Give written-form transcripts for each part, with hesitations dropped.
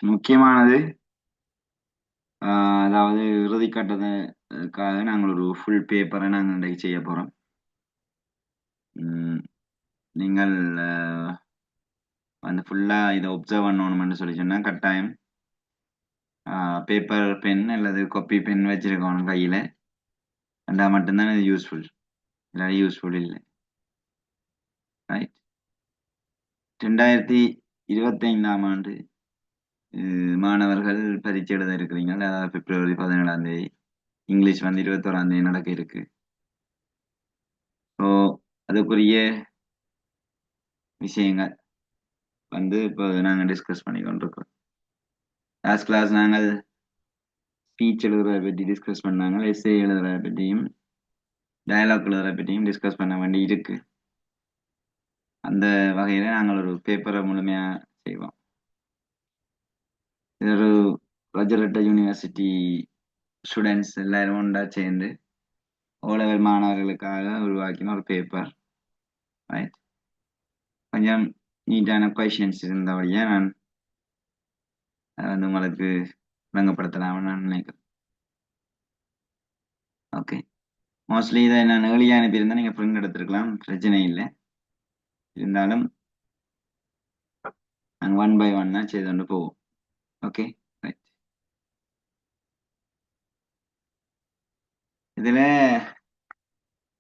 முக்கியமானது. அதாவது இறுதி கட்டத்துக்காக நாங்கள் ஒரு ஃபுல் பேப்பரை நாங்கள் இன்றைக்கு செய்ய போகிறோம். நீங்கள் வந்து ஃபுல்லாக இதை ஒப்சர்வ் பண்ணணும்னு சொல்லி சொன்னால் கட்டாயம் பேப்பர் பென் அல்லது கொப்பி பென் வச்சிருக்கணும் கையில். இருந்தால் மட்டும்தான் இது யூஸ்ஃபுல், இல்லாட்டி யூஸ்ஃபுல் இல்லை. ரைட். 2025ஆம் ஆண்டு மாணவர்கள் பரீட்சை எழுத இருக்கிறீங்க. அதாவது பிப்ரவரி 17ஆம் தேதி. இங்கிலீஷ் வந்து 21ஆம் தேதி நடக்க இருக்கு. ஸோ அதுக்குரிய விஷயங்கள் வந்து இப்போ நாங்கள் டிஸ்கஸ் பண்ணி கொண்டிருக்கோம். லாஸ்ட் கிளாஸ் நாங்கள் ஸ்பீச் எழுதுறதை பற்றி டிஸ்கஸ் பண்ணாங்க, எஸ்ஏ எழுதுறதை பற்றியும் டயலாக் எழுதுறதை பற்றியும் டிஸ்கஸ் பண்ண வேண்டி இருக்கு. அந்த வகையில் நாங்கள் ஒரு பேப்பரை முழுமையாக செய்வோம். இது ஒரு ரஜரட்ட யூனிவர்சிட்டி ஸ்டூடெண்ட்ஸ் எல்லாரும் ஒன்றா சேர்ந்து ஓலெவல் மாணவர்களுக்காக உருவாக்கின ஒரு பேப்பர். ரைட். கொஞ்சம் நீட்டான கொஷின்ஸ் இருந்தபடியே நான் அதை வந்து உங்களுக்கு விளங்கப்படுத்தலாம்னு நான் நினைக்கிறேன். ஓகே. மோஸ்ட்லி இதை நான் ஏர்லியாக அனுப்பியிருந்தேன், நீங்கள் பிரிண்ட் எடுத்துருக்கலாம், பிரச்சனை இல்லை. இருந்தாலும் நாங்கள் 1 by 1 செய்து கொண்டு போவோம். Okay, right. இதில்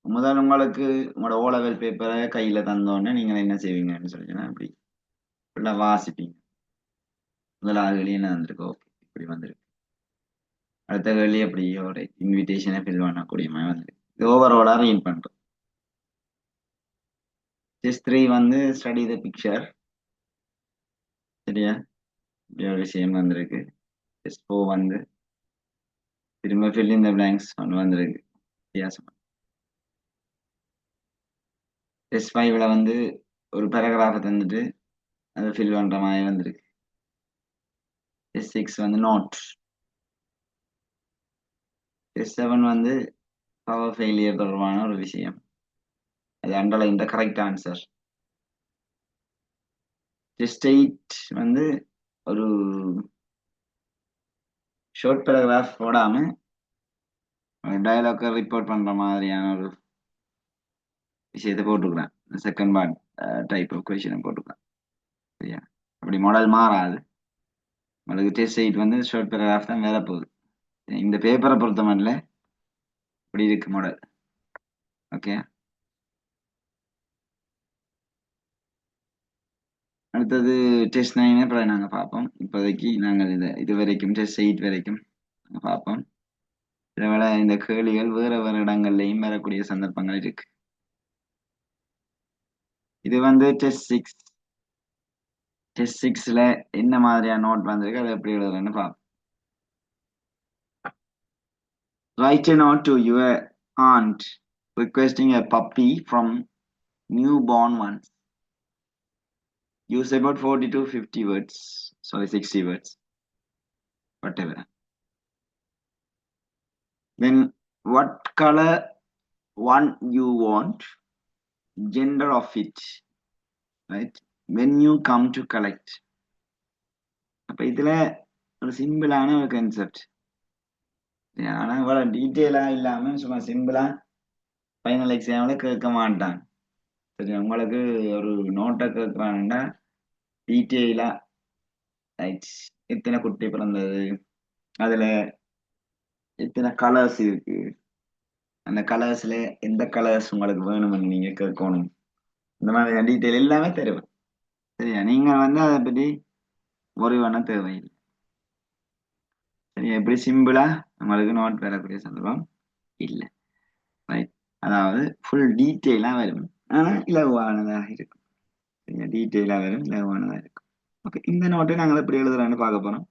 முதல் உங்களுக்கு உங்களோட ஓ லெவல் பேப்பரை கையில் தந்தோடனே நீங்கள் என்ன செய்வீங்கன்னு சொல்லிச்சுன்னா இப்படி ஃபுல்லாக வாசிப்பீங்க. முதலாவது கேள்வி என்ன வந்திருக்கு? ஓகே, இப்படி வந்திருக்கு. அடுத்த கேள்வி அப்படி ஒரு இன்விடேஷனை ஃபில் பண்ணக்கூடிய மாதிரி வந்திருக்கு. இது ஓவராலாக ரீட் பண்ணுறோம். டெஸ்ட் 3 வந்து ஸ்டடி த பிக்சர். சரியா? இப்படி ஒரு விஷயம் வந்திருக்கு. டெஸ்ட் 4 வந்து திரும்ப ஃபில் இன் த பிளாங்க்ஸ் ஒன்று வந்திருக்கு, வித்தியாசம். டெஸ்ட் 5ல வந்து ஒரு பேராகிராஃபை தந்துட்டு அதை ஃபில் பண்ணுற மாதிரி வந்திருக்கு. டெஸ்ட் 6 வந்து நோட். டெஸ்ட் 7 வந்து பவர் ஃபெயிலியர் தொடர்பான ஒரு விஷயம், அது underline the correct answer. Test 8 வந்து ஒரு ஷார்ட் பேராகிராஃப் போடாம டயலாக்கை ரிப்போர்ட் பண்ற மாதிரியான ஒரு விஷயத்தை போட்டுக்கிறேன். செகண்ட் பார்ட் டைப் ஆஃப் கொஸ்டினை போட்டுக்கிறேன். சரியா? அப்படி மாடல் மாறாது. உங்களுக்கு டெஸ்ட் 8 வந்து ஷார்ட் பேராகிராஃப் தான் வேற போகுது. இந்த பேப்பரை பொறுத்த மட்டும் இப்படி இருக்கு மாடல். ஓகே. அடுத்தது டெஸ்ட் 9 அப்புறம் நாங்கள் பார்ப்போம். இப்போதைக்கு நாங்கள் இது வரைக்கும் டெஸ்ட் 8 வரைக்கும் பார்ப்போம். இதை விட இந்த கேள்விகள் வேற வேற இடங்கள்லையும் வரக்கூடிய சந்தர்ப்பங்கள் இருக்கு. இது வந்து டெஸ்ட் 6. டெஸ்ட் 6ல என்ன மாதிரியான நோட் வந்திருக்கு, அதை எப்படி எழுதுறேன்னு பார்ப்போம். Write a note to your aunt requesting a puppy from newborn ones. Use about 40 to 50 words. Sorry, 60 words. Whatever. Then what color one you want, gender of it, right? When you come to collect. அப்ப இதுல ஒரு சிம்பிளான ஒரு concept. ஆனா இவ்வளவு டீட்டெயிலா இல்லாம சும்மா சிம்பிளா ஃபைனல் எக்ஸாம்ல கேட்க மாட்டான். சரி, உங்களுக்கு ஒரு நோட்டை கேட்கறான்டா டீட்டெயிலா, ரைட், எத்தனை குட்டி பிறந்தது, அதுல எத்தனை கலர்ஸ் இருக்கு, அந்த கலர்ஸ்ல எந்த கலர்ஸ் உங்களுக்கு வேணும்னு நீங்க கேட்கணும். இந்த மாதிரி டீட்டெயில் எல்லாமே தருவேன். சரியா? நீங்க வந்து அதை பற்றி ஒரு பண்ண தேவையில்லை. சரியா? எப்படி சிம்பிளா உங்களுக்கு நோட் வரக்கூடிய சந்தர்ப்பம் இல்லை. ரைட். அதாவது ஃபுல் டீட்டெயிலா வரும், ஆனா இலகுவானதாக இருக்கும். சரியா? டீட்டெயிலா வரும், இலகுவானதாக இருக்கும். ஓகே, இந்த நோட்டை நாங்கள் எப்படி எழுதுறான்னு பார்க்க போறோம்.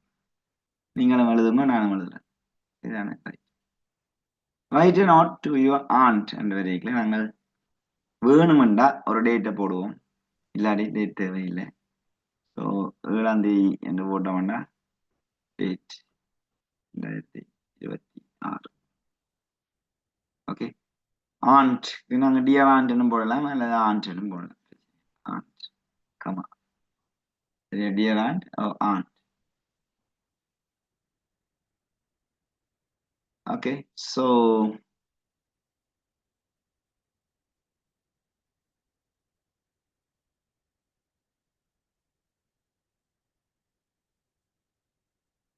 நீங்களும் எழுதுங்க, நானும் எழுதுறேன். இதுதானே? Right a note to your aunt என்ற வரைக்கும் நாங்கள் வேணுமெண்டா ஒரு டேட்டை போடுவோம், இல்லாட்டி டேட் தேவையில்லை. ஸோ 7ஆம் தேதி என்று போட்டோம்னா டேட் 2026. ஓகே. ஆண்ட் நாங்கள் டியர் ஆண்ட்னு போடலாம், அல்லது ஆண்ட்னு போடலாம். And comma. சரியா? Dear and and. Okay, so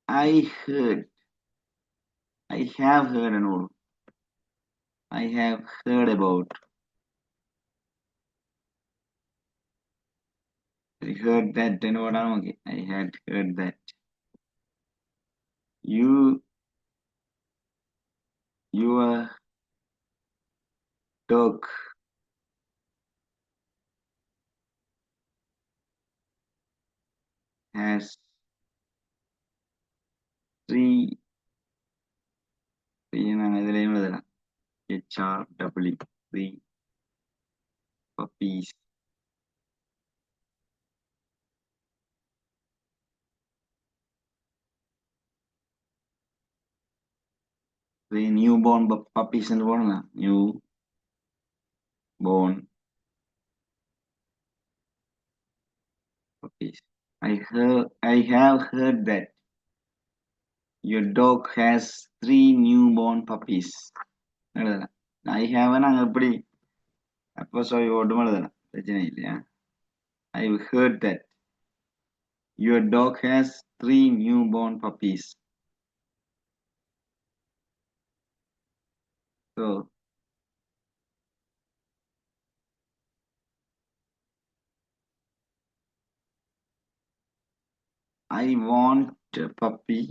I have heard and all. I have heard about. I heard that and what I'm okay. I had heard that you your dog has three three puppies. Three newborn puppies and one newborn puppies. I have heard that your dog has three newborn puppies. I have an அப்படி அப்போ சொல்லி ஓடும் எழுதலாம் பிரச்சனை இல்லையா I've heard that your dog has three newborn puppies. So I want a puppy.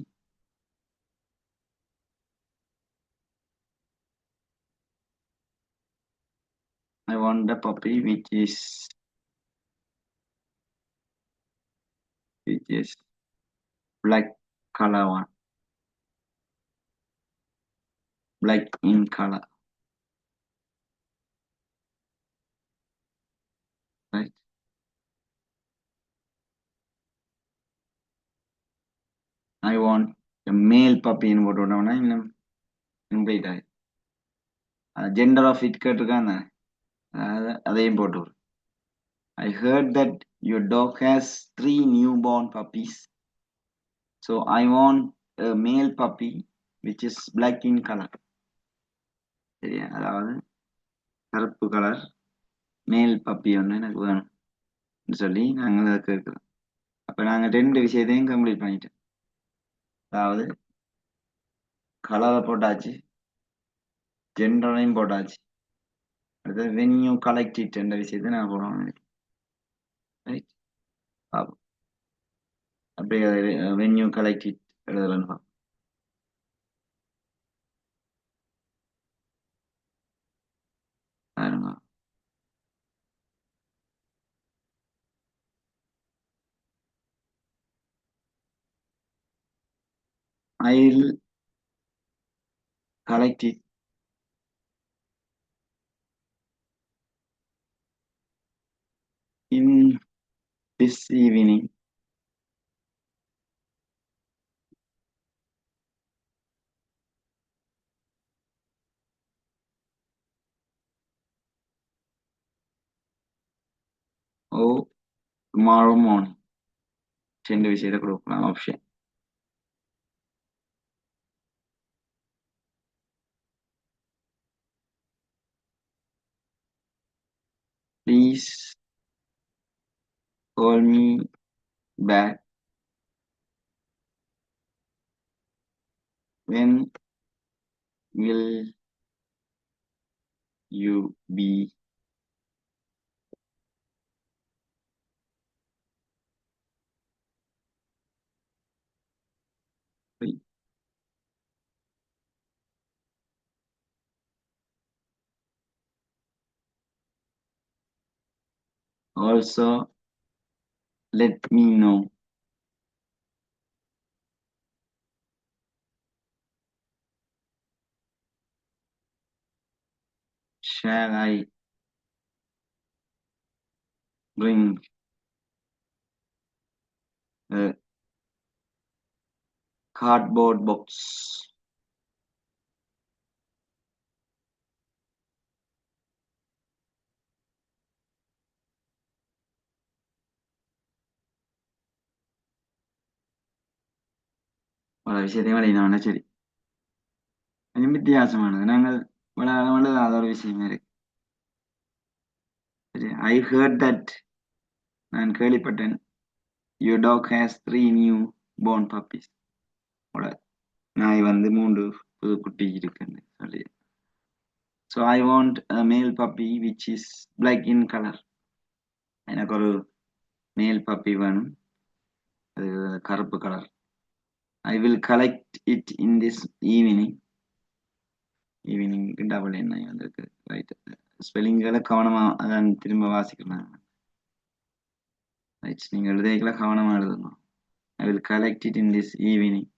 I want a puppy which is black color one, black in color, right? I want a male puppy in what in complete gender of it கேட்டிருக்காங்க அதையும் போட்டு விடு. I heard that your dog has three newborn puppies. So I want a male puppy which is black in color. சரியா அதாவது கருப்பு colour male puppy ஒன்று எனக்கு வேணும் சொல்லி நாங்கள் அதை கேட்குறோம். அப்போ நாங்கள் ரெண்டு விஷயத்தையும் கம்ப்ளீட் பண்ணிட்டோம். அதாவது கலரை போட்டாச்சு, ஜெண்டரையும் போட்டாச்சு. அடுத்தது when you collect it என்ற விஷயத்தை நான் போடுவோம். ரைட் பார்ப்போம் அப்படியே when you collect it எழுதலன்னு பார்ப்போம். பாருங்க. I'll collect it in this evening. Or tomorrow morning. ரெண்டு விஷயத்தை கொடுக்கலாம் option. Please call me back when will you be free? Also let me know shall I bring a cardboard box? பல விஷயத்தையும் வழி நான் சரி கொஞ்சம் வித்தியாசமானது. நாங்கள் விளையாட அது ஒரு விஷயமா இருக்கு. சரி, ஐ ஹர்ட் தட், நான் கேள்விப்பட்டேன். Your dog has 3 new born puppies. உங்களோட நாய் வந்து 3 புது குட்டி இருக்குன்னு சொல்லி. So I want a male puppy which is black in color. எனக்கு ஒரு மேல் பப்பி வேணும், அது கருப்பு colour. I will collect it in this evening. Evening double எண்ணெய் வந்திருக்கு. ரைட், ஸ்பெல்லிங்களை கவனமாக அதான் திரும்ப வாசிக்கலாம். ரைட், நீங்கள் எழுதிக்கல கவனமாக எழுதணும். I will collect it in this evening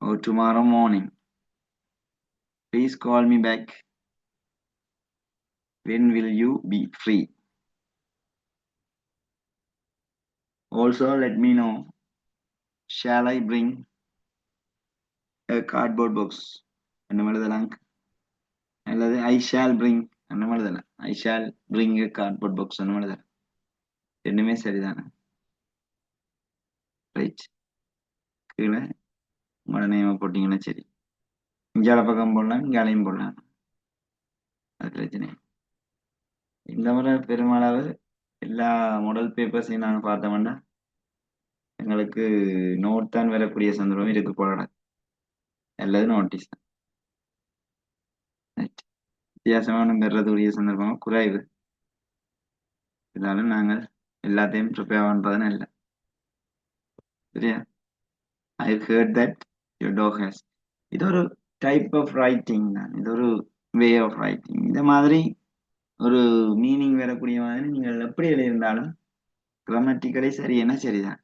or tomorrow morning. Please call me back. When will you be free? Also let me know. Shall I bring a cardboard box? என்ன எழுதலாம்? அல்லது I shall bring என்ன எழுதலாம்? I shall bring a cardboard box என்ன எழுதலாம்? ரெண்டுமே சரிதானே? Right, கீழே உங்களோட நேமை போட்டிங்கன்னா சரி. இங்கால பக்கம் போடலாம், இங்காலையும் போடலாம், அது பிரச்சனை. இந்த முறை பெருமளவு எல்லா மாடல் பேப்பர்ஸையும் நாங்கள் பார்த்தோம்னா எங்களுக்கு நோட் தான் வரக்கூடிய சந்தர்ப்பம் இருக்கு போட, அல்லது நோட்டீஸ் தான். வித்தியாசமான பெறக்கூடிய சந்தர்ப்பம் குறைவு. இருந்தாலும் நாங்கள் எல்லாத்தையும் ப்ரிப்பேர் பண்ணுறதுன்னு இல்லை. சரியா? I heard that your dog has. இது ஒரு டைப் ஆஃப் ரைட்டிங் தான், இது ஒரு வே ஆஃப் ரைட்டிங். இந்த மாதிரி ஒரு மீனிங் வரக்கூடிய மாதிரி நீங்கள் எப்படி எழுதியிருந்தாலும் கிராமட்டிக்கலி சரியான சரிதான்.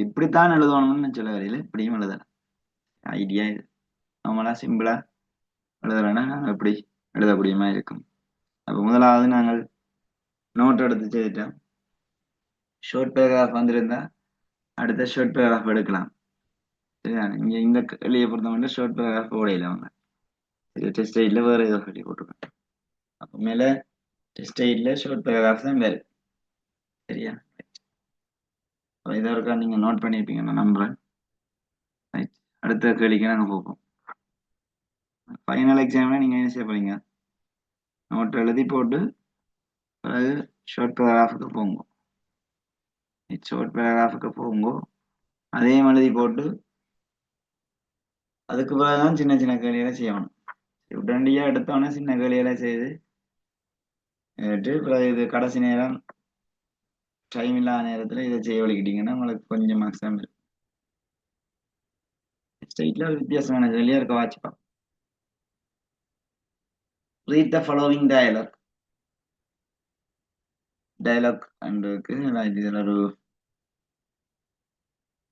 இப்படித்தான் எழுதணும்னு சொல்ல வரையில இப்படியும் எழுதலாம். ஐடியா இது நம்மளா சிம்பிளா எழுதலைன்னா நாங்கள் எப்படி எழுதக்கூடிய மாதிரி இருக்கும். அப்போ முதலாவது நாங்கள் நோட் எடுத்து செய்துட்டோம். ஷார்ட் பேராகிராஃப் வந்திருந்தா அடுத்த ஷார்ட் பேராகிராஃப் எடுக்கலாம். சரியா? இங்க இந்த கேள்வியை பொறுத்த மட்டும் ஷார்ட் பேராகிராஃப் ஓடையில அவங்க டெஸ்ட் எயிட்ல வேற ஏதோ சொல்லி போட்டுருக்கேன். அப்போ மேல டெஸ்ட் எயிட்ல ஷார்ட் பேராகிராஃப் தான் வேறு. சரியா? இதை இருக்கா நீங்க நோட் பண்ணியிருப்பீங்க நான் நம்புறேன். ரைட், அடுத்த கேள்விக்கு நாங்கள் போப்போம். ஃபைனல் எக்ஸாம்ல நீங்க என்ன செய்ய போறீங்க? நோட் எழுதி போட்டு பிறகு ஷார்ட் பேராகிராஃபுக்கு போங்க. ஷார்ட் பேராகிராஃபுக்கு போங்க, அதையும் எழுதி போட்டு அதுக்கு பிறகுதான் சின்ன சின்ன கேள்விகளை செய்யணும். உடனடியா எடுத்தோன்னே சின்ன கேள்விகளை செய்து பிறகு இது கடைசி நேரம் டைம் இல்லாத நேரத்துல இதை செய்ய வலிக்கிட்டீங்கன்னா உங்களுக்கு கொஞ்சம் மார்க்ஸ் தான் இருக்கும். ஸ்டேட்ல ஒரு வித்தியாசமான கேள்வியா இருக்க வாட்சிப்பா. Read the following dialogue. Dialogue அன்றைக்கு இதுல ஒரு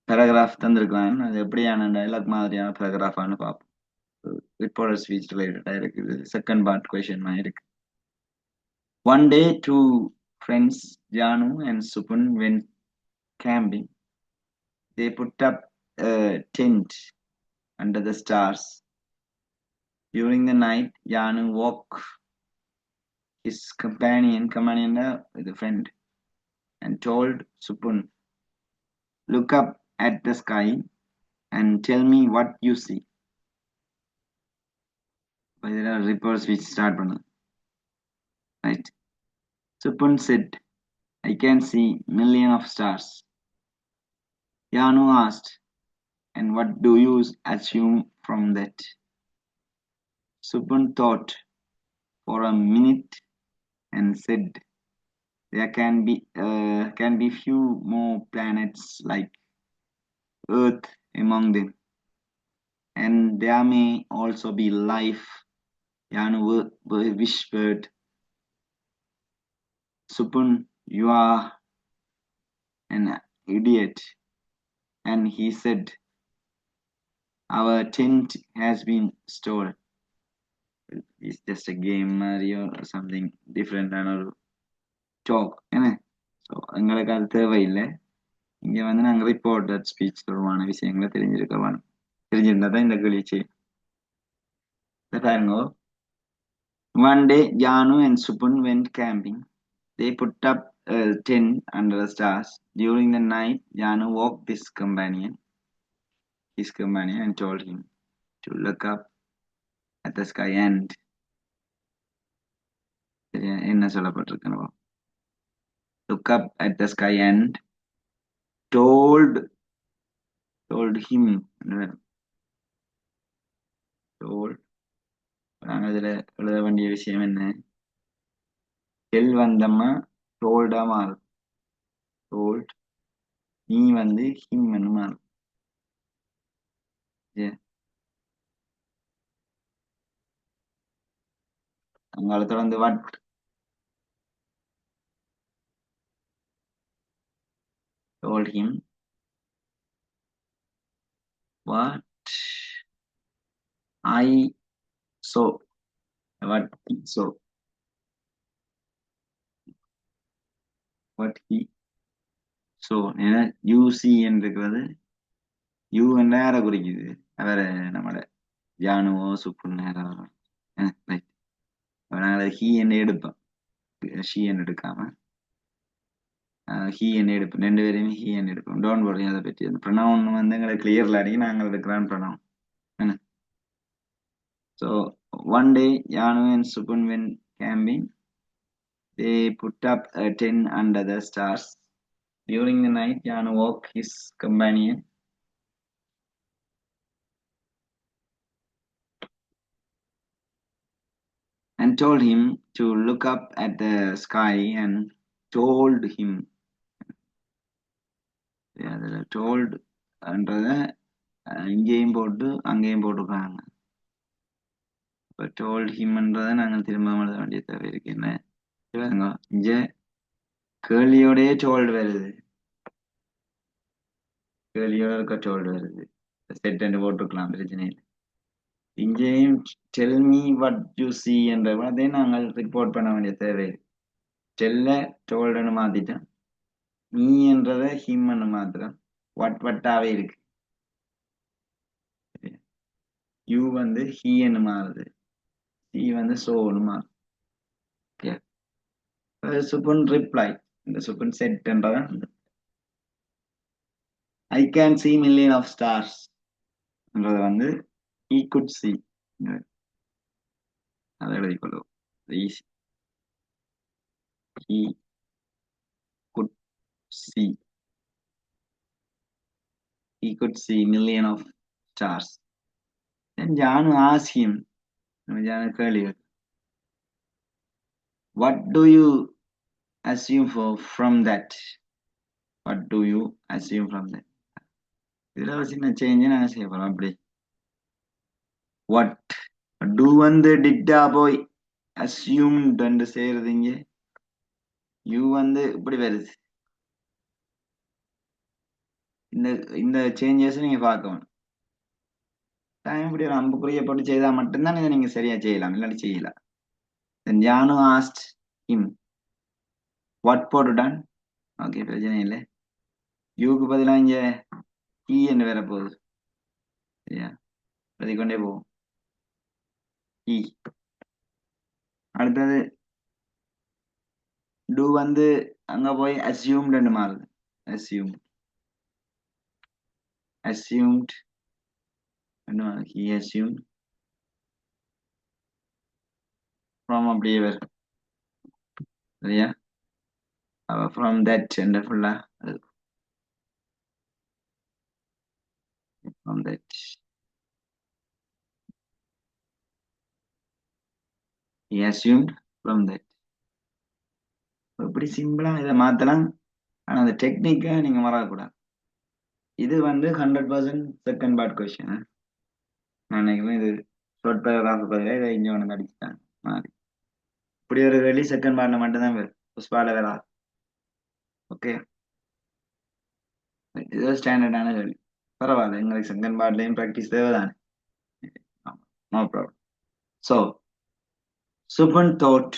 பேராகிராஃப் தந்திருக்கலாம். அது எப்படியான டயலாக் மாதிரியான பேராகிராஃபான்னு பார்ப்போம். ரிப்போர்ட்டர் ஸ்பீச் ரிலேட்டடா இருக்குது. செகண்ட் பார்ட் கொஸ்டின் மாதிரி இருக்கு. One day, two friends, Janu and Supun, went camping. They put up a tent under the stars. During the night, Janu woke his companion, the friend, and told Supun, "Look up at the sky and tell me what you see." By the reports which start பண்ணு. Right. Supun said, "I can see million of stars." Janu asked, "And what do you assume from that?" Supun thought for a minute and said, "There can be few more planets like Earth among them, and there may also be life." Janu whispered, "Supun, you are an idiot." And he said, "Our tent has been stolen." It's just a game, Mario, or something different than a talk. So எங்களுக்கு அது தேவையில்லை. இங்கே வந்து நாங்கள் reported speech தொடர்பான விஷயங்களை தெரிஞ்சிருந்தா தான் இந்த கேள்வி பாருங்க. One day, Janu and Supun went camping. They put up a tent under the stars. During the night, Janu woke his companion and told him, to look up at the sky and என்ன சொல்லப்பட்டிருக்கணும், look up at the sky and told him, told, நாங்கள் இதுல எழுத வேண்டிய விஷயம் என்ன, del வந்தம்மா டோல்டா மாறும், told, நீ வந்து ஹிம் மாறும். அங்கால தொடர்ந்து what, told him what I saw, what he saw, what he saw. ஏன்னா யூ சி என்றது யூ என்ற யாரை குறிக்குது, அவரை நம்மளோட ஜானுவோ சுப்புன்னு யாராவது ரைட். நாங்கள் ஹீ என்ன எடுப்போம், ஷீ என்ன எடுக்காம ஹீ என்ன எடுப்போம், ரெண்டு பேரையுமே ஹீ என்ன எடுப்போம். டோன்ட் வரி அதை பற்றி. அந்த ப்ரொனவுன் வந்து எங்களை கிளியர்ல அடிக்கி நாங்கள் எடுக்கிறான் pronoun. So one day Janu and Supun went camping. They put up a tent under the stars. During the night, Janu woke his companion and told him to look up at the sky and told him. அதில் told என்றத இங்கேயும் போட்டு அங்கேயும் போட்டுருக்காங்க. இப்போ told himன்றதை நாங்கள் திரும்ப எழுத வேண்டிய தேவை இருக்கு. என்ன இங்க கேள்வியோடய told வருது, கேள்வியோட இருக்க told வருது, செட் என்று போட்டுருக்கலாம், பிரச்சனை இல்லை. இங்கேயும் tell me what you see என்றதை நாங்கள் ரிப்போர்ட் பண்ண வேண்டிய தேவை. டெல்ல டோல்டுன்னு மாத்திட்டேன், நீ என்றத ஹிம்னு மாத்திரம், வட்டாவே இருக்கு. யூ வந்து ஹீன்னு மாறுது, ஹீ வந்து சோன்னு மாறுது. சுப்பன் ரிப்ளை, இந்த சுப்பன் செட் என்றதான் I can see million of stars என்றது வந்து he could see, அதை எழுதிக்கொள்ளும் easy. he could see, he could see million of stars. Then Janu asked him, Janu கேள்வி, what do you assume from that, what do you assume from that. இதுல ஒரு சின்ன change நாங்க செய்ய போறோம். அப்படி what do வந்து டிட்டா போய் assumed என்று செய்யறது, இங்க யூ வந்து இப்படி வருது. இந்த இந்த சேஞ்சஸ் நீங்க பார்க்கணும். இப்படி ஒரு அம்புக்குறிய போட்டு செய்தா மட்டும்தான் இதை நீங்க சரியா செய்யலாம், இல்லாட்டி செய்யலாம். Then Janu asked him what போட்டுட்டான், ஓகே பிரச்சனை இல்லை. யூக்கு பதிலா இங்க he என்று வேற போகுது, சரியா, எழுதிக்கொண்டே போகும் he. அடுத்தது do வந்து அங்க போய் assumed மாறுது, assumed, assumed, he assumed from அப்படியே வரும், சரியா. from that என்ற ஃபுல்லா from that, he assumed from that. இப்படி சிம்பிளா இதை மாத்தலாம். ஆனா அந்த டெக்னிக்கை நீங்க மறக்கக்கூடாது. இது வந்து 100% செகண்ட் பார்ட் கொஸ்டின். நான் நினைக்கிறேன் இது ஷார்ட் பேராகிராஃப் பதிலாக இதை இங்கே ஒன்று அடிச்சுட்டாங்க மாறி. இப்படி ஒரு கேள்வி செகண்ட் பார்ட்ல மட்டும்தான் வரும், ஃபர்ஸ்ட் பார்ட்ல வராது. ஓகே, இது ஸ்டாண்டர்டான கேள்வி, பரவாயில்ல. எங்களுக்கு செகண்ட் பார்ட்லயும் ப்ராக்டிஸ் தேவைதானே, no problem. So Supun thought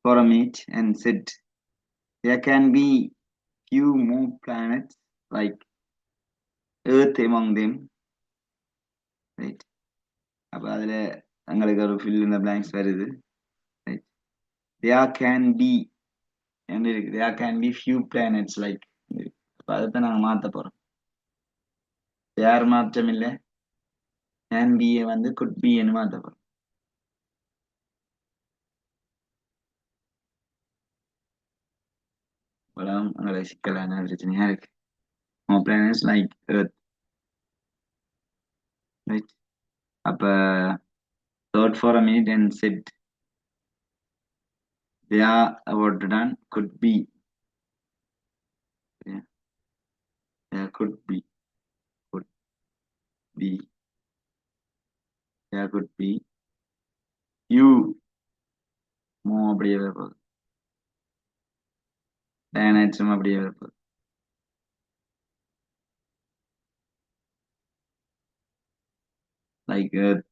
for a minute and said, there can be few more planets like Earth among them, right? அப்ப அதுல எங்களுக்கு ஒரு fill in the blanks வருது, right? There can be என்ன இருக்கு, there can be few planets like, அப்ப அதைத்தான் நாங்க மாத்த போறோம். யார் மாற்றம் இல்லை, கேன் பி வந்து குட் பி ன்னு மாத்தப்படும். உலகம் உங்களை சிக்கலான பிரச்சனையா இருக்கு. More planets like Earth, right? அப்ப thought for a minute and said they are about done could be. Yeah, there could be, there could be you more அப்படியே வரப்போகுது. டயனைட்ஸும் அப்படியே வரப்போகுது. லைக் Earth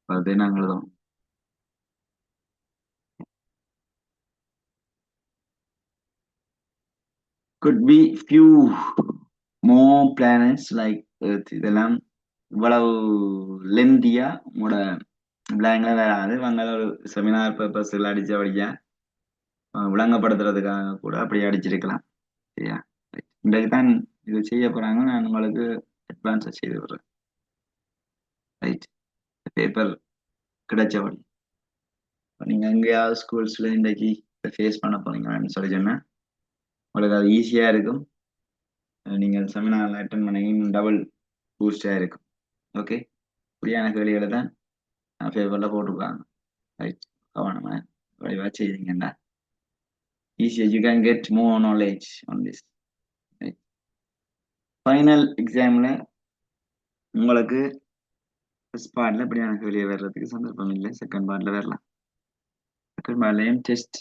அது நாங்கள் தான். could be few more planets like Earth. இதெல்லாம் இவ்வளவு லெந்தியா உங்களோட பிளாங்க்ல வராது. இவங்க ஒரு செமினார் பர்பஸ்ல அடிச்சபடியா விளங்கப்படுத்துறதுக்காக கூட அப்படி அடிச்சிருக்கலாம். சரியா? இன்றைக்கு தான் இது செய்ய போறாங்க. நான் உங்களுக்கு அட்வான்ஸா செய்து விடுறேன். ரைட், பேப்பர் கிடைச்சபடி நீங்க எங்கேயாவது ஸ்கூல்ஸ்ல இன்றைக்கு ஃபேஸ் பண்ண போறீங்கன்னு சொல்லி சொன்னா உங்களுக்கு அது ஈஸியா இருக்கும். நீங்க செமினார் அட்டன் பண்ணி டபுள் பூஸ்டா இருக்கும். ஓகே, இப்படியான கேள்விகளை தான் பேப்பர்ல போட்டிருக்காங்க. ரைட், கவனமா வடிவா செய்தீங்கன்னா easier you can get more knowledge on this. Right. Final எக்ஸாம்ல உங்களுக்கு ஃபர்ஸ்ட் பார்ட்ல இப்படியான கேள்வி வர்றதுக்கு சந்தர்ப்பம் இல்லை. செகண்ட் பார்ட்ல வரலாம். செகண்ட் பார்ட்லயும் டெஸ்ட்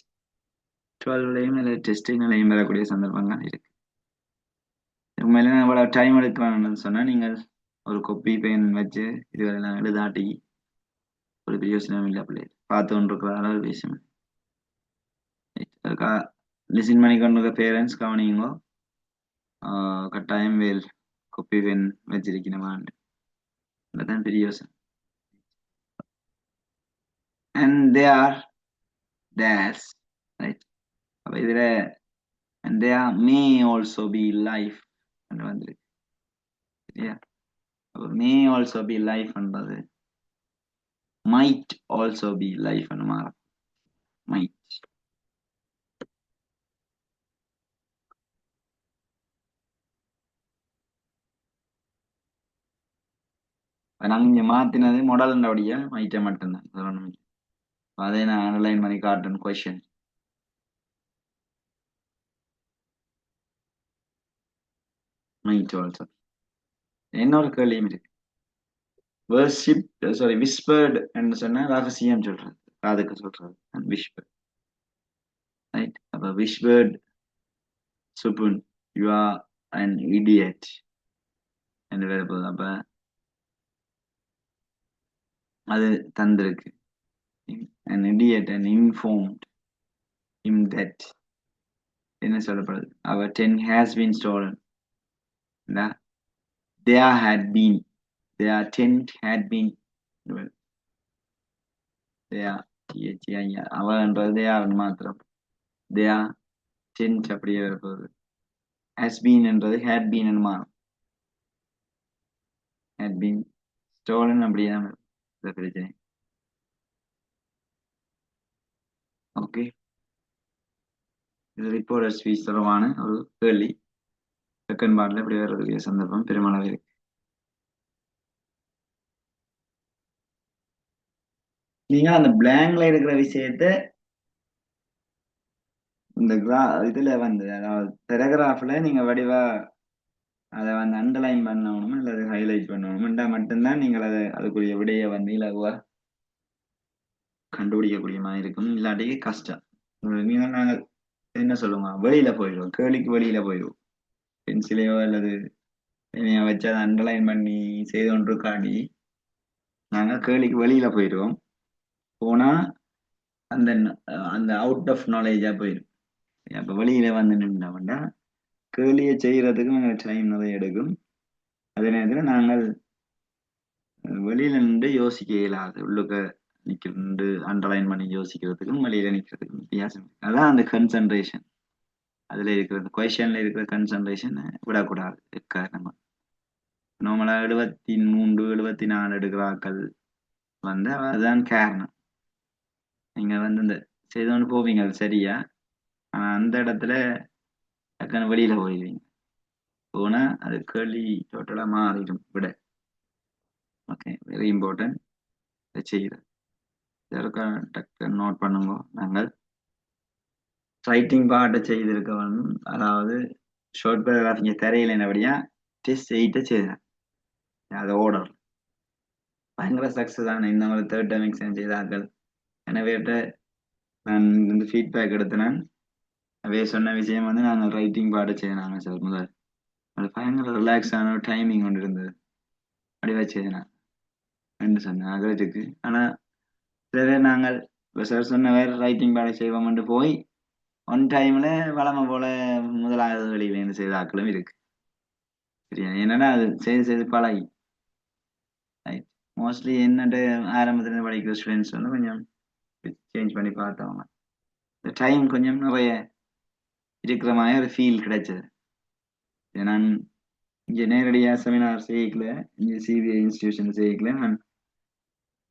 12லையும் இல்லை டெஸ்டிங்லையும் வரக்கூடிய சந்தர்ப்பங்கள் இருக்கு. உண்மையில நான் இவ்வளவு டைம் எடுக்கலாம்னு சொன்னா நீங்கள் ஒரு கொப்பி பெயின் வச்சு இதுவரெல்லாம் எழுதாட்டி ஒரு பிரயோசனம் இல்லை. பிள்ளை பார்த்து கொண்டிருக்கிற அளவு விஷயம். அதுக்காக லிசன் பண்ணி கொண்டிருக்க பேரண்ட்ஸ் கவனிங்கோ. கட்டாயம் வேல் கொப்பி பென் வச்சிருக்கணுமான்னு அதுதான் பெரிய யோசனை. and they are dash, right? அப்ப இதுல and they are may also be life வந்திருக்கு. சரியா? அப்ப may also be life என்பது might also be life ன்னு மாறும். might. நாங்க இங்க மாத்தினது மாடல்ன்றபடியா மைட்டை மட்டும்தான். அதை நான் அனலைன் பண்ணி காட்டுறேன். Question might also. இன்னொரு கேள்வியும் இருக்கு. வர்ஷிப் சாரி விஸ்பர்ட் என்று சொன்னா ரகசியம் சொல்றது, காதுக்கு சொல்றது. Whispered, right? அப்ப whispered Supun you are an idiot என்று வேற போகுது. அப்ப அது தந்திருக்கு. an idiot and informed him that என்ன சொல்லப்படுது, our tent has been stolen. There had been, their tent had been, அவன்றது தேர் மாத்திரம். their tent அப்படியே வரப்போகுது. has been என்றது had been ன்னு மாறும். had been stolen அப்படியே தான் பிரச்சனை. ஓகே, இது ரிப்போர்ட்டர் ஸ்பீச் தொடர்பான ஒரு கேள்வி. செகண்ட் பார்ட்ல இப்படி வர்றதுக்கு சந்தர்ப்பம் பெருமளவு இருக்கு. நீங்க அந்த பிளாங்க்ல இருக்கிற விஷயத்த இந்த இதுல வந்து அதாவது பேராகிராஃப்ல நீங்க வடிவா அதை வந்து அண்டர்லைன் பண்ணணும் அல்லது ஹைலைட் பண்ணணும்ன்றா மட்டும்தான் நீங்கள் அதை அதுக்குரிய விடையை வந்து இலகுவா கண்டுபிடிக்கக்கூடிய மாதிரி இருக்கும். இல்லாட்டி கஷ்டம். நீங்க நாங்கள் என்ன சொல்லுவோம், வெளியில போயிடுவோம், கேள்விக்கு வெளியில போயிடுவோம். பென்சிலையோ அல்லது வச்சு அதை அண்டர்லைன் பண்ணி செய்து கொண்டிருக்காண்டி நாங்கள் கேள்விக்கு வெளியில போயிடுவோம். போனா அந்த அந்த அவுட் ஆஃப் நாலேஜா போயிடும். அப்ப வெளியில வந்து நின்றோம்னா கேள்வியை செய்யறதுக்கும் எங்களுக்கு டைம் நிறைய எடுக்கும். அதே நேரத்தில் நாங்கள் வெளியில நின்று யோசிக்க இயலாது. உள்ளுக்க நிற்கிறது அண்டர்லைன் பண்ணி யோசிக்கிறதுக்கும் வெளியில நிற்கிறதுக்கும் வித்தியாசம். அதான் அந்த கன்சன்ட்ரேஷன் அதுல இருக்கிறது. கொஸ்டின்ல இருக்கிற கன்சன்ட்ரேஷன் விடக்கூடாது எக்காரணமா. நார்மலா 73 74 எடுக்கிறாக்கள் வந்து அதுதான் காரணம். நீங்க வந்து இந்த செய்து கொண்டு போவீங்க அது சரியா, ஆனா அந்த இடத்துல டக்குன்னு வெளியில போயிடுவீங்க. போனா அது கேள்வி டோட்டலா மாறிடும் விட. Okay, very important. இதை செய்யுது இதற்கான டக்குன்னு நோட் பண்ணுங்க. நாங்கள் ரைட்டிங் பார்ட்டை செய்திருக்கவன், அதாவது ஷார்ட் பேராகிராஃப் இங்கே தரையில் என்னபடியா டெஸ்ட் 8 செய்தேன். அது ஓர்டர் பயங்கர சக்ஸஸ் ஆன இந்த மாதிரி தேர்ட் டைம் எக்ஸாம் செய்தார்கள். எனவே நான் இந்த ஃபீட்பேக் எடுத்தேன். அவே சொன்ன விஷயம் வந்து நாங்கள் ரைட்டிங் பாட செய்யணாங்க சார் முதல். அது பயங்கர ரிலாக்ஸான ஒரு டைமிங் ஒன்று இருந்தது. அப்படி வச்சுதான் என்று சொன்னேன் அகரத்துக்கு. ஆனால் சில பேர் நாங்கள் இப்போ சார் சொன்ன வேறு ரைட்டிங் பாட செய்வோம்ட்டு போய் ஒன் டைமில் வளமை போல முதலாவது வெளியிலேருந்து செய்த ஆக்களும் இருக்கு. சரியா, என்னன்னா அது செய்து செய்து பழகி ரைட். மோஸ்ட்லி என்னட்டு ஆரம்பத்தில் படிக்கிற ஸ்டூடெண்ட்ஸ் வந்து கொஞ்சம் சேஞ்ச் பண்ணி பார்த்தவங்க டைம் கொஞ்சம் நிறைய இருக்கிற மாதிரி ஒரு ஃபீல் கிடைச்சது. நான் இங்கே நேரடியாக செமினார் செய்யக்கல, இங்கே சிபிஐ இன்ஸ்டிடியூஷன் செய்யக்கல. நான்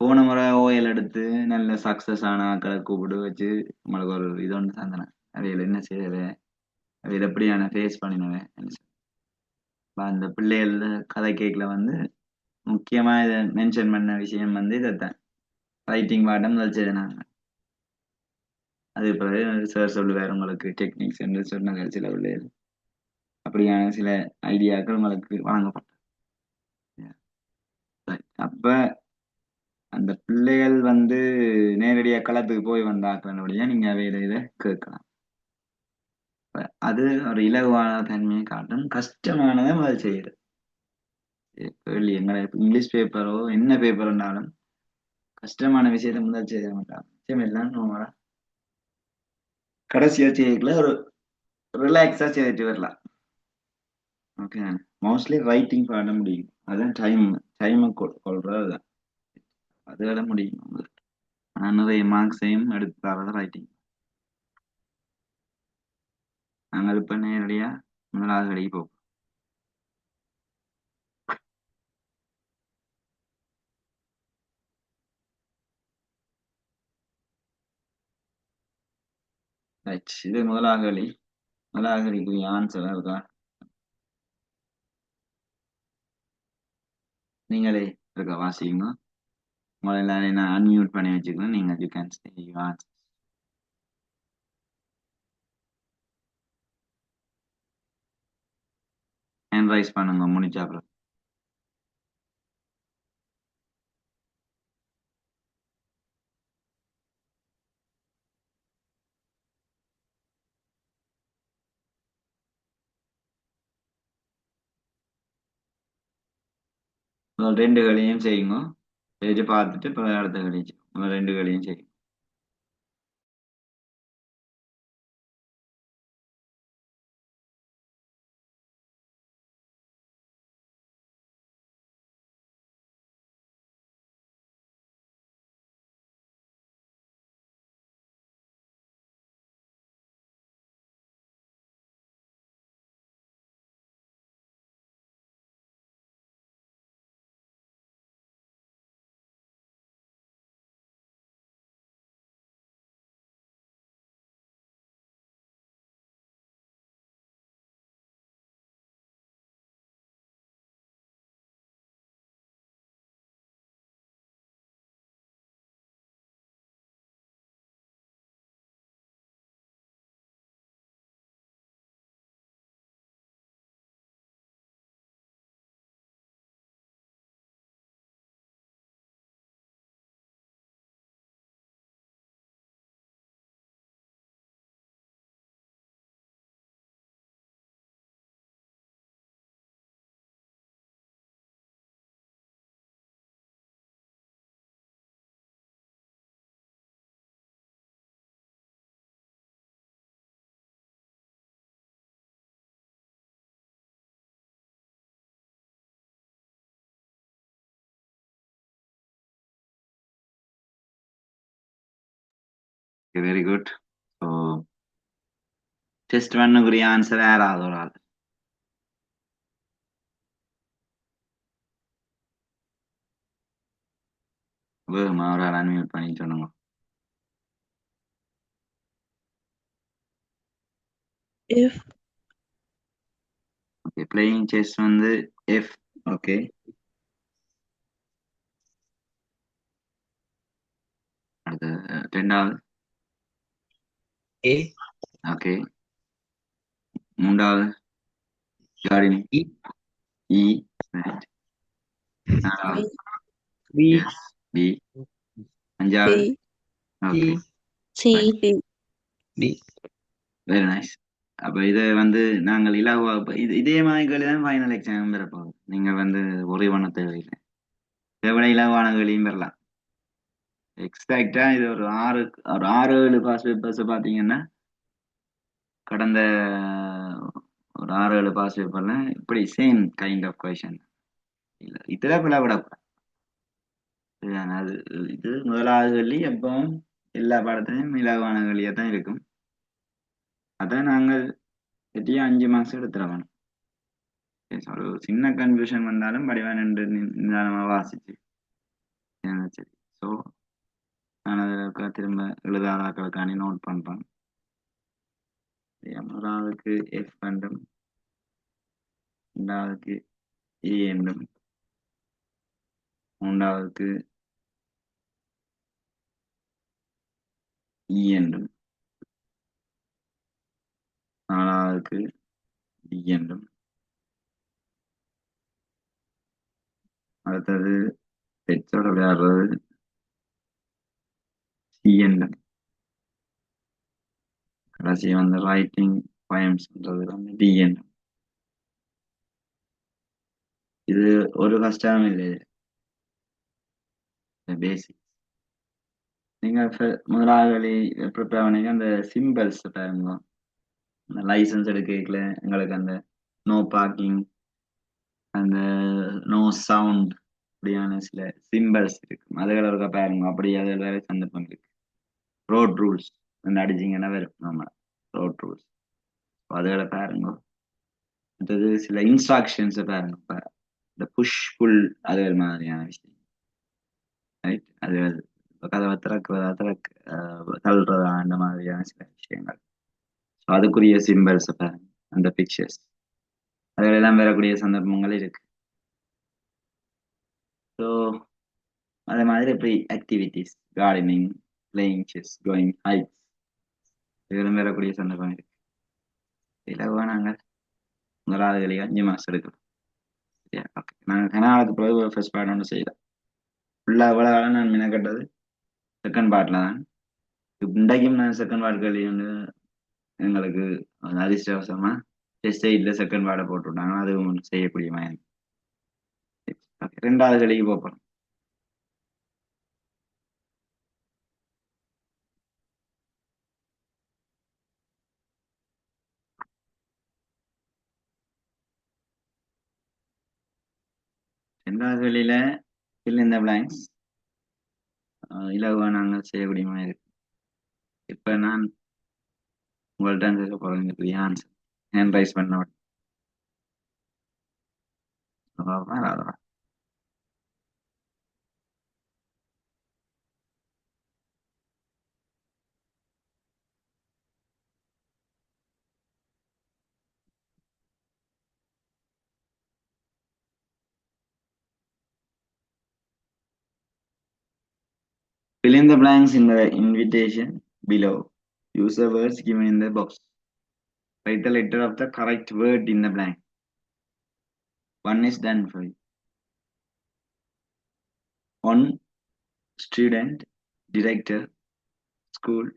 போன முறை ஓஎல் எடுத்து நல்ல சக்ஸஸ் ஆன ஆக்களை கூப்பிட்டு வச்சு உங்களுக்கு ஒரு இது ஒன்று தந்தனேன். அவையில் என்ன செய்யறது, அவையில் எப்படியான ஃபேஸ் பண்ணினவன். அந்த பிள்ளைகள் கதை கேட்கல வந்து முக்கியமா இதை மென்ஷன் பண்ண விஷயம் வந்து இதைத்தான் ரைட்டிங் பாட்டம் வச்சதுனாங்க. அது பிறகு சார் சொல்லுவார் உங்களுக்கு டெக்னிக்ஸ் என்று சொன்னாங்க. சில பிள்ளைகள் அப்படியான சில ஐடியாக்கள் உங்களுக்கு வழங்கப்பட்டது. அப்ப அந்த பிள்ளைகள் வந்து நேரடியா களத்துக்கு போய் வந்தாக்களுடைய நீங்க அவையில இதை கேட்கலாம். அது ஒரு இலகுவான தன்மையை காட்டும். கஷ்டமானதை முதல் செய்யுது. கேள்வி எங்களை இங்கிலீஷ் பேப்பரோ என்ன பேப்பர்னாலும் கஷ்டமான விஷயத்த முதல் செய்ய மாட்டாங்க. விஷயம் எல்லாம் நம்மளா கடைசியா செய்யல ஒரு ரிலாக்ஸா செய்துட்டு வரலாம். ஓகே, மோஸ்ட்லி ரைட்டிங் பாட முடியும். அதான் டைமை கொள்றது அதுதான். அதோட முடியும் உங்களுக்கு. நான் நிறைய மார்க்ஸையும் எடுத்து தரது ரைட்டிங். நாங்கள் இப்ப நேரடியா முதலாவது கடைக்கு போவோம். ரைட், இது முதலாகலி. முதலாகலிக்கு ஆன்சர் இருக்கா நீங்களே இருக்க வாசிங்க. உங்களை எல்லாரையும் நான் அன்மியூட் பண்ணி வச்சுக்கிறேன். நீங்க you can say your answer. Hand rice பண்ணுங்க முடிச்சா அப்புறம். முதல் ரெண்டு களையும் செய்யுங்க. செய்து பார்த்துட்டு அப்புறம் அடுத்த களையும் செய்யுங்க. முதல் ரெண்டு களையும் செய்யுங்க. Very good. ஸோ டெஸ்ட் பண்ணுக்குரிய ஆன்சர் யாராவது ஒரு ஆள். வேகமா ஒரு ஆள் அன்மியூட் பண்ணி சொல்லுங்க. If ஓகே, பிளேயிங் செஸ் வந்து எஃப். ஓகே, அடுத்து ரெண்டாவது. A, ஓகே, மூன்றாவது கார்டனிங். E, இ. ரைட். நாலாவது B, எஸ், பி. அஞ்சாவது B, okay, C, D. D. Very nice. அப்ப இதை வந்து நாங்கள் இலகுவா இதே மாதிரி கேள்வி தான் ஃபைனல் எக்ஸாம் பெறப்போகுது. நீங்கள் வந்து ஒரே பண்ண தேவையில்லை, இதை விட இலகுவான கேள்வியும் பெறலாம். எக்ஸாக்டா இது ஒரு ஆறு 7 பாஸ் பேப்பர்ஸ் பார்த்தீங்கன்னா கடந்த ஒரு 6 7 பாஸ் பேப்பர்ல இப்படி சேம் கைண்ட் ஆஃப் கொஷன் இல்லை, இதுல பிளவிடப்படும். அது இது முதலாவது கேள்வி எப்பவும் எல்லா பாடத்திலையும் இலகுவான கேள்வியா தான் இருக்கும். அதான் நாங்கள் எப்படியும் 5 மார்க்ஸ் எடுத்துடணும். ஒரு சின்ன கன்ஃபியூஷன் வந்தாலும் படிவா நின்று நிதானமா வாசிச்சு சரி. ஸோ நான் அதில் திரும்ப எழுதாதாக்களுக்காண்டி நோட் பண்றேன். முதலாவதுக்கு எஃப் வேண்டும், ரெண்டாவதுக்கு ஏ என்றும், மூன்றாவதுக்கு இ என்றும், நாலாவதுக்கு டி என்றும், அடுத்தது பெற்றோட விளையாடுறது சி என்றும், கடைசி வந்து ரைட்டிங் பயம்ஸ்ன்றது வந்து டி என்றும். இது ஒரு கஷ்டமும் இல்லை, பேசிக். நீங்க முதலாளி ப்ரிப்பேர் பண்ணீங்க அந்த சிம்பிள்ஸ் பாருங்க. அந்த லைசன்ஸ் எடுக்கல எங்களுக்கு அந்த நோ பார்க்கிங், அந்த நோ சவுண்ட், அப்படியான சில சிம்பிள்ஸ் இருக்கு. அதுகளை இருக்க பாருங்க. அப்படி அதில் வேற சந்தர்ப்பம் இருக்கு. ரோட் ரூல்ஸ் அந்த அடிச்சிங்கன்னா வரும் நம்ம ரோட் ரூல்ஸ், அதுகளை பாருங்க. அடுத்தது சில இன்ஸ்ட்ரக்ஷன்ஸ் பாருங்க. இப்போ இந்த புஷ் புல் அது மாதிரியான விஷயம், ரைட்? அது கதவை திறக்கிறதா தள்ளுறதா அந்த மாதிரியான சில விஷயங்கள். ஸோ அதுக்குரிய சிம்பிள்ஸ் பாருங்க, அந்த பிக்சர்ஸ் அதுகளெல்லாம் வரக்கூடிய சந்தர்ப்பங்கள் இருக்கு. ஸோ அதே மாதிரி இப்படி activities, gardening, playing chess, going hikes, இதெல்லாம் வரக்கூடிய சந்தர்ப்பம் இருக்கு. இலகுவா நாங்கள் முதலாவது வேலையை 5 மாதம் எடுக்கிறோம். சரியா? ஓகே, நாங்கள் கனகாலத்துக்கு பிறகு ஃபர்ஸ்ட் பார்ட் ஒன்று செய்யலாம். ஃபுல்லாக இவ்வளோ காலம் நான் மினக்கட்டது செகண்ட் பார்ட்டில் தான். இன்றைக்கும் நான் செகண்ட் பார்ட் கேள்வி வந்து எங்களுக்கு அதிர்ஷ்டவசமா டெஸ்ட் எயிட்டில் செகண்ட் பார்ட்டை போட்டு விட்டாங்க. அதுவும் செய்யக்கூடிய மாதிரி. ஓகே, ரெண்டாவது கேள்விக்கு போகிறோம். ரெண்டாவது கேள்வியில fill in the blanks இலகுவா நாங்கள் செய்யக்கூடிய மாதிரி இருக்கு. இப்போ நான் உங்கள்கிட்ட கேட்க போகிறேன் இதுக்குரிய ஆன்சர் ஹேண்ட் ரைஸ் பண்ண வராதா? Fill in the blanks in the invitation below. Use the words given in the box. Write the letter of the correct word in the blank. One is done for you. One student, director, school,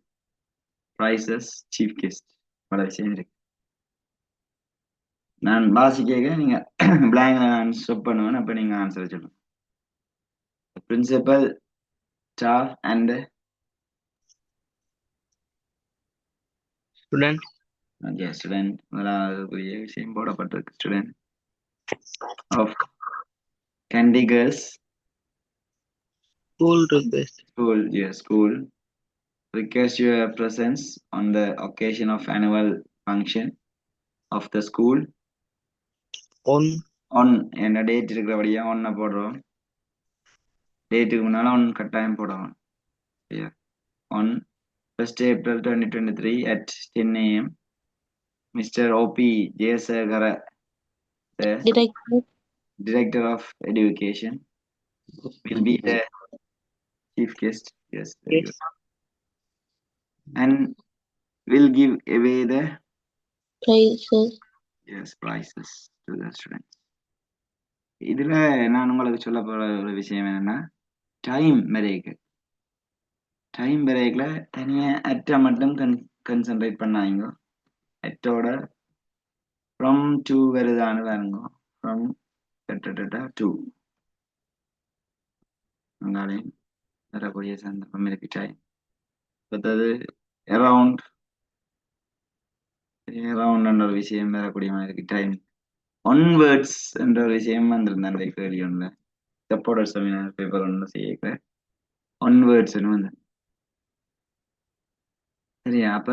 prizes, chief guest. பல விஷயம் இருக்கு. நான் வாசிக்க நீங்க blank நான் stop பண்ணுவேன். அப்ப நீங்க ஆன்சர் சொல்லணும். Principal, staff and Student, student. முதலாவது விஷயம் போடப்பட்டிருக்கு. Student of Candy Girls school request. School, yes, school. Request your presence on the occasion of annual function of the school. On On என்ன date இருக்கிறபடியா ஒன்ன போடுறோம். டேட்டுக்கு முன்னால ஒன் கட்டாயம் போடணும். சரியா? On 1st April 2023 at 10 a.m. Mr. O.P. Jayasegara, the Director. Director of Education, will be the chief guest. Yes, very good. And will give away the Prices. prizes to the students. இதுல நான் உங்களுக்கு சொல்ல போற ஒரு விஷயம் என்னன்னா, time பிரேக்ல தனியா அட்டை மட்டும் கன்சென்ட்ரேட் பண்ணாங்க. அட்டோட ஃப்ரம் டு வருதான்னு பாருங்க. ஃப்ரம் டு அங்காலையும் வரக்கூடிய சந்தர்ப்பம் இருக்கு. டைம் அடுத்தது அரவுண்ட் என்ற ஒரு விஷயம் வரக்கூடிய மாதிரி இருக்கு. டைம் ஒன்வேர்ட்ஸ் என்ற ஒரு விஷயம் வந்திருந்தேன் அந்த கேள்வி ஒன்று சப்போர்டர் செமினார் பேப்பர் ஒன்று செய்ய ஒன்வேர்ட்ஸ்னு வந்து. சரியா? அப்ப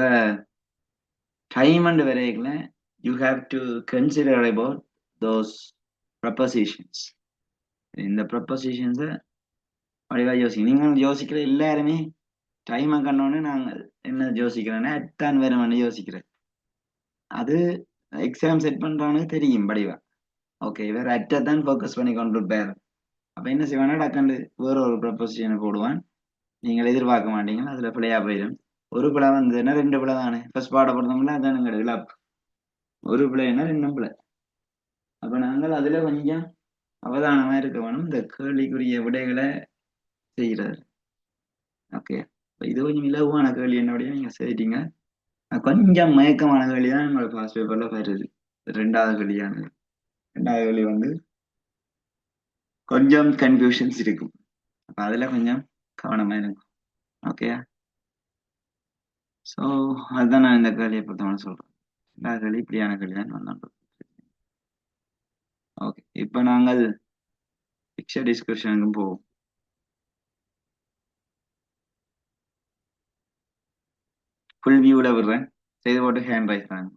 டைம் அண்ட் வரையில you have to consider about those prepositions. இந்த ப்ரப்போசிஷன்ஸை வடிவாக யோசிக்க. நீங்கள் யோசிக்கிற எல்லாருமே டைமை கண்டோன்னு நாங்கள் என்ன யோசிக்கிறேன்னா அத்தான் வேணும்னு யோசிக்கிறேன். அது எக்ஸாம் செட் பண்றான்னு தெரியும் படிவா. ஓகே, வேற அத்தான் ஃபோக்கஸ் பண்ணி கொண்டு இருப்பார். அப்ப என்ன செய்வானா டக்காண்டு வேற ஒரு ப்ரப்போசிஷனை போடுவான். நீங்கள் எதிர்பார்க்க மாட்டீங்க, அதுல பிள்ளையா போயிடும். ஒரு பிள்ளை வந்ததுன்னா 2 பிள்ளை தானே. ஃபர்ஸ்ட் பாட போடுறோம்ல அதானுங்க விழாப். ஒரு பிள்ளைன்னா 2 பிள்ளை. அப்ப நாங்கள் அதுல கொஞ்சம் அவதானமா இருக்க வேணும். இந்த கேள்விக்குரிய விடைகளை செய்கிறார். ஓகே, இது கொஞ்சம் இலகுவான கேள்வி என்னுடைய நீங்க செய்யிட்டீங்க. கொஞ்சம் மயக்கமான கேள்வி தான் நம்மளோட பாஸ்ட் பேப்பர்ல வருது. 2வது கேள்வியானது. 2வது கேள்வி வந்து கொஞ்சம் கன்ஃபியூஷன்ஸ் இருக்கும். அப்ப அதுல கொஞ்சம் கவனமா இருக்கும். ஓகே, ஸோ அதுதான் நான் இந்த கேள்வியை பொறுத்தவரை சொல்றேன். 2வது கேள்வி இப்படியான கேள்வி தான் வந்தோம். ஓகே, இப்போ நாங்கள் பிக்சர் டிஸ்கஷனுக்கும் போவோம். ஃபுல் வியூல விடுறேன், செய்து போட்டு ஹேண்ட் ரைஸ் பண்ணுங்க.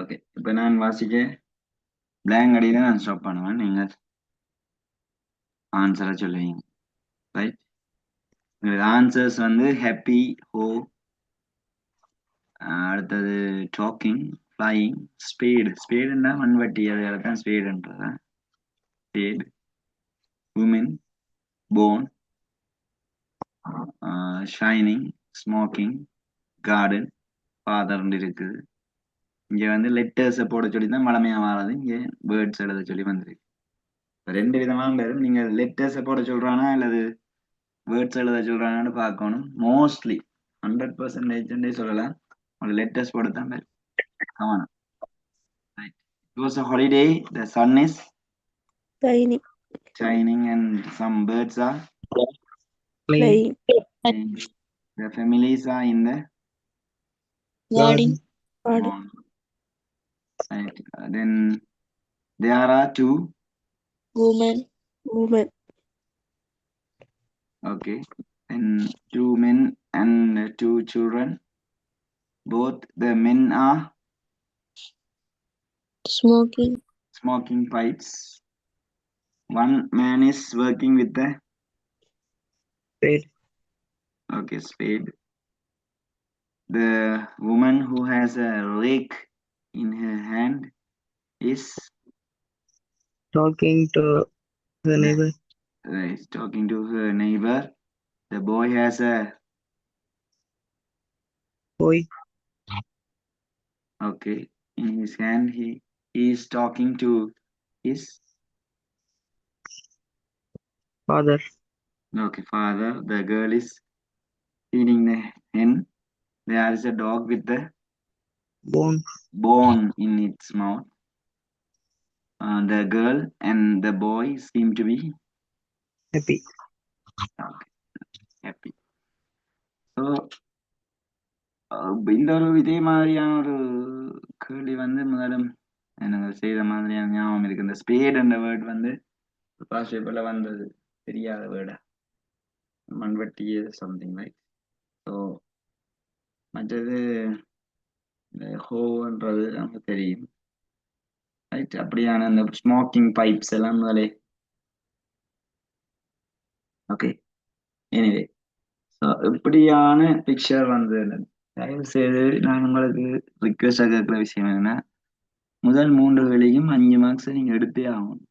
ஓகே, இப்போ நான் வாசிக்க blank அடியில் நான் ஸ்டாப் பண்ணுவேன், நீங்கள் ஆன்சரை சொல்லுவீங்க. ரைட், உங்களுக்கு ஆன்சர்ஸ் வந்து ஹாப்பி, ஹோ, அடுத்தது டாக்கிங், ஃப்ளையிங், ஸ்பீடுன்னா மண்வட்டி, அதை தான் ஸ்பீடுன்றத, spade, woman, phone, shining, smoking, garden, ஃபாதர்ன்னு இருக்குது. இங்க வந்து லெட்டர்ஸை போட சொல்லி தான் வளமையா மாறாது, இங்க வேர்ட்ஸ் எழுத சொல்லி வந்திருக்கு. ரெண்டு விதமா வரும், நீங்க லெட்டர்ஸை போட சொல்றானா அல்லது வேர்ட்ஸ் எழுத சொல்றானான்னு பார்க்கணும். மோஸ்ட்லி 100% சொல்லலாம், ஒரு லெட்டர்ஸ் போட தான் வரும். கவனம். Right. It was a holiday, the sun is Tiny. shining and some birds are Playing. Playing. and the families are in the Garden. lawn. Right. Then there are two. Woman. Woman. Okay. And two men and two children. Both the men are Smoking. smoking pipes. One man is working with the Spade. okay spade. The woman who has a rake in her hand is Talking to the neighbor. is talking to her neighbor. The boy has a Boy. okay in his hand. He is talking to his Father. okay father. The girl is feeding the hen. There is a dog with the Bone. bone in its mouth. The girl and the boy seem to be Happy. happy. So இந்த ஒரு இதே மாதிரியான ஒரு கேள்வி வந்து முதலும் எனக்கு செய்த மாதிரியான ஞாபகம் இருக்கு. இந்த ஸ்பேட் என்ற வேர்ட் வந்து பாஸ்ட் பேப்பர்ல வந்தது, தெரியாத வேர்டா, மண்வெட்டி சம்திங் லைக். ஸோ மற்றது இந்த ஹோன்றது நமக்கு தெரியும், ரைட். அப்படியான இந்த ஸ்மோக்கிங் பைப்ஸ் எல்லாம் முதலே ஓகே. எனிவே, ஸோ இப்படியான பிக்சர் வந்து தயவு செய்து நான் உங்களுக்கு ரிக்வெஸ்டாக கேட்குற விஷயம் என்னன்னா, முதல் 3 வேலையும் 5 மார்க்ஸ் நீங்க எடுத்தே ஆகணும்.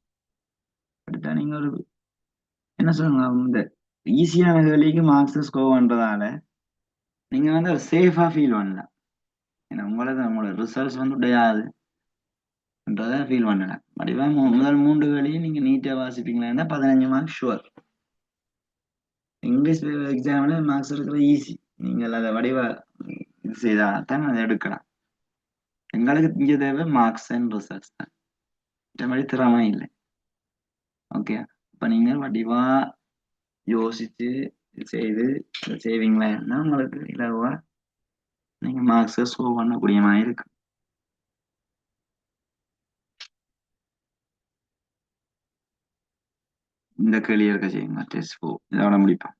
எடுத்தா நீங்க ஒரு என்ன சொல்லுங்க, இந்த ஈஸியான வேலைக்கு மார்க்ஸ் ஸ்கோர் பண்றதால நீங்க வந்து ஒரு சேஃபா ஃபீல் பண்ணலாம். ஏன்னா உங்களோட ரிசல்ட்ஸ் வந்து உடையாதுன்றத ஃபீல் பண்ணலாம். வடிவா முதல் 3 வேலையும் நீங்க நீட்டா வாசிப்பீங்களா 15 மார்க் ஷுவர். இங்கிலீஷ் எக்ஸாம்ல மார்க்ஸ் எடுக்கிறது ஈஸி, நீங்கள் அதை வடிவா இது செய்தா தான் அதை எடுக்கலாம். எங்களுக்கு இங்க தேவை மார்க்ஸ் அண்ட் ரிசல்ட்ஸ் தான், இந்த மாதிரி திறமை இல்லை. ஓகே, அப்ப நீங்க வடிவா யோசிச்சு செய்து செய்வீங்களா உங்களுக்கு இலவா நீங்க மார்க்ஸ் ஸ்கோர் பண்ணக்கூடிய மாதிரி இருக்கு. இந்த கேள்வி இருக்க செய்யுங்க, டெஸ்ட் 4 இதோட முடிப்போம்.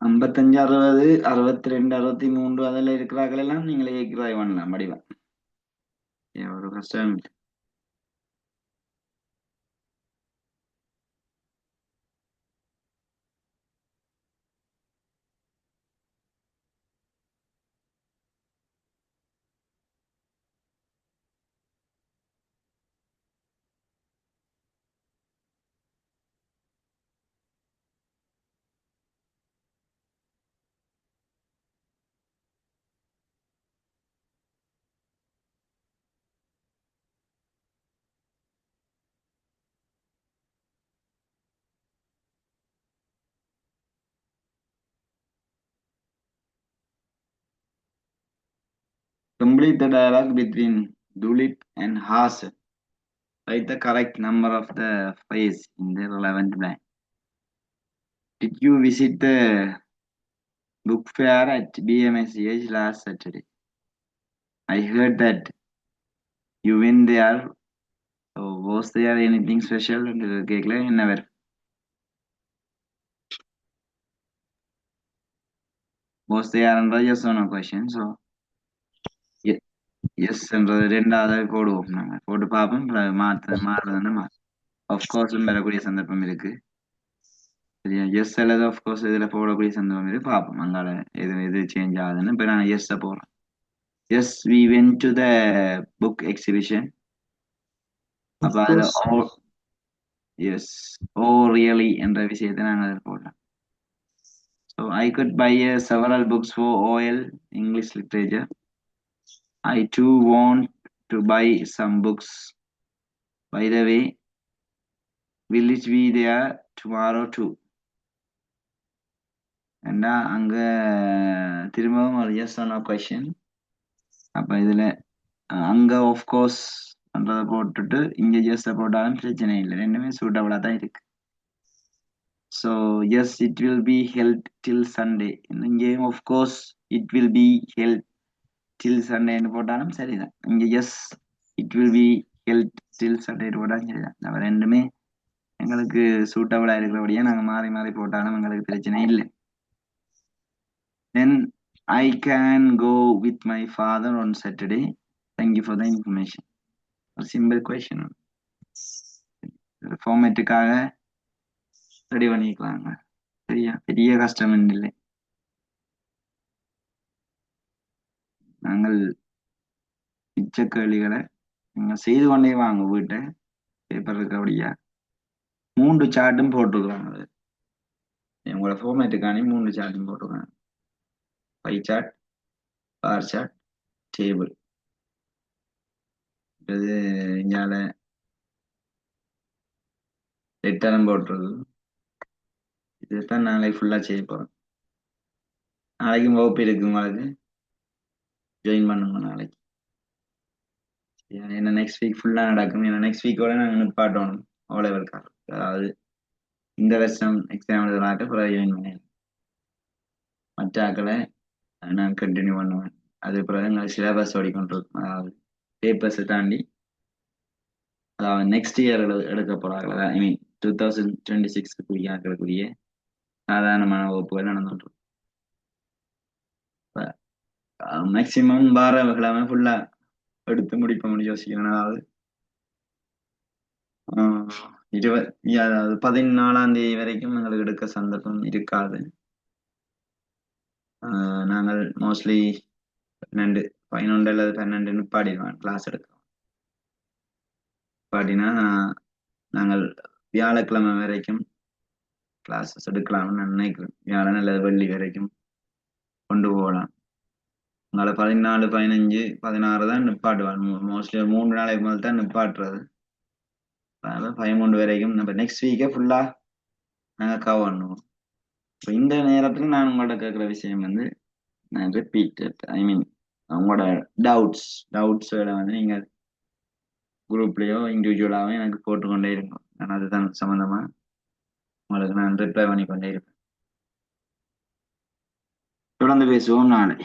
ஐம்பத்தஞ்சு 60 62 63 அதில் இருக்கிறார்கள் எல்லாம் நீங்களே டிரைவ் பண்ணலாம் வடிவா, ஒரு கஷ்டம் இல்லை. Complete the dialogue between Dulip and Hasan. Write the correct number of the phrase in the relevant blank. Did you visit the book fair at BMSCH last Saturday? I heard that you went there. So was there anything special? கேட்கல என்ன வேறு was there என்ற yes or no question. So yes என்றது ரெண்டாவது போடுவோம் நாங்க போட்டு பார்ப்போம் மாறுதுன்னா ஆஃப்கோர்ஸ் வரக்கூடிய சந்தர்ப்பம் இருக்கு சரியா எஸ் அல்லது ஆஃப்கோர்ஸ் இதுல போடக்கூடிய சந்தர்ப்பம் இருக்கு பார்ப்போம் அங்கால எது சேஞ்ச் ஆகுதுன்னு இப்போ நான் எஸ் போடுறேன் yes we went to the book exhibition அப்ப அதுல எஸ் ஓ ரியலி என்ற விஷயத்தை நாங்கள் அதில் போடலாம் so I good bye several books for OL English literature I too want to buy some books. By the way, will it be there tomorrow too? And அங்க திரும்பவும் ஒரு yes or no question. அப்ப இதுல அங்க of course பண்றதை போட்டுட்டு இங்க yes போட்டாலும் பிரச்சனை இல்லை ரெண்டுமே சூட்டபிளா தான் இருக்கு so yes it will be held till Sunday இங்கேயும் of course it will be held till Sunday போட்டாலும் சரிதான் இங்க yes it will be held till Sunday போட்டாலும் சரிதான் நம்ம ரெண்டுமே எங்களுக்கு சூட்டபிளா இருக்கிறபடியா நாங்க மாறி மாறி போட்டாலும் எங்களுக்கு பிரச்சனை இல்லை then I can go with my father on Saturday thank you for the information a simple question ஃபார்மேட்டுக்காக ரெடி பண்ணிக்கலாங்க சரியா பெரிய கஷ்டம் இல்லை நாங்கள் மிச்ச கேள்விகளை நீங்க செய்து கொண்டே வாங்க வீட்டை பேப்பர் இருக்கபடியா 3 சார்ட்டும் போட்டுருக்குறாங்க அது உங்களோட ஃபார்மேட்டுக்கானே 3 சார்ட்டும் போட்டுருக்காங்க pie chart bar chart table இது இங்கால லெட்டரும் போட்டுருக்கு இதுதான் நாளைக்கு ஃபுல்லா செய்ய போறோம் நாளைக்கும் வகுப்பு இருக்கு உங்களுக்கு ஜாயின் பண்ணுங்க நாளைக்கு என்ன நெக்ஸ்ட் வீக் ஃபுல்லா நடக்கும் ஏன்னா நெக்ஸ்ட் வீக்கோட நாங்கள் நிப்பாட்டணும் ஓலெவல்கார் அதாவது இந்த வருஷம் எக்ஸாம் எழுதுறாக்க பிறகு ஜாயின் பண்ணிடுறேன் மற்ற ஆக்களை நான் கண்டினியூ பண்ணுவேன் அது பிறகு எங்களுக்கு சிலபஸ் ஓடிக்கொண்டிருக்கும் அதாவது பேப்பர்ஸை தாண்டி அதாவது நெக்ஸ்ட் இயர் எடுக்க போறாங்க ஐ மீன் 2026 ஆக்கக்கூடிய சாதாரணமான வகுப்புகள் நடந்துட்டு மேக்சிமம் கிழமை ஃபுல்லா எடுத்து முடிப்போம்னு யோசிக்கிறேன் அதாவது 14ஆம் தேதி வரைக்கும் எங்களுக்கு எடுக்க சந்தர்ப்பம் இருக்காது நாங்கள் மோஸ்ட்லி 11 அல்லது 12 நிப்பாடிடுவேன் கிளாஸ் எடுக்கிறோம் பாட்டினா நாங்கள் வியாழக்கிழமை வரைக்கும் கிளாஸஸ் எடுக்கலாம்னு நான் நினைக்கிறேன் வியாழன் அல்லது வெள்ளி வரைக்கும் கொண்டு போகலாம் உங்களை 14 15 16 தான் நிப்பாட்டுவான் மோஸ்ட்லி 3 நாளைக்கு முதல் தான் நிப்பாட்டுறது அதனால 13 வரைக்கும் நம்ம நெக்ஸ்ட் வீக்கே ஃபுல்லா நாங்க கவர் பண்ணுவோம் இப்போ இந்த நேரத்துல நான் உங்கள்ட்ட கேட்குற விஷயம் வந்து நான் ரிப்பீட்டட் ஐ மீன் உங்களோட டவுட்ஸ்களை வந்து நீங்க குரூப்லயோ இண்டிவிஜுவலாகவும் எனக்கு போட்டுக்கொண்டே இருக்கும் நான் அதுதான் சம்பந்தமா உங்களுக்கு நான் ரிப்ளை பண்ணி கொண்டே இருப்பேன் தொடர்ந்து பேசுவோம் நாளை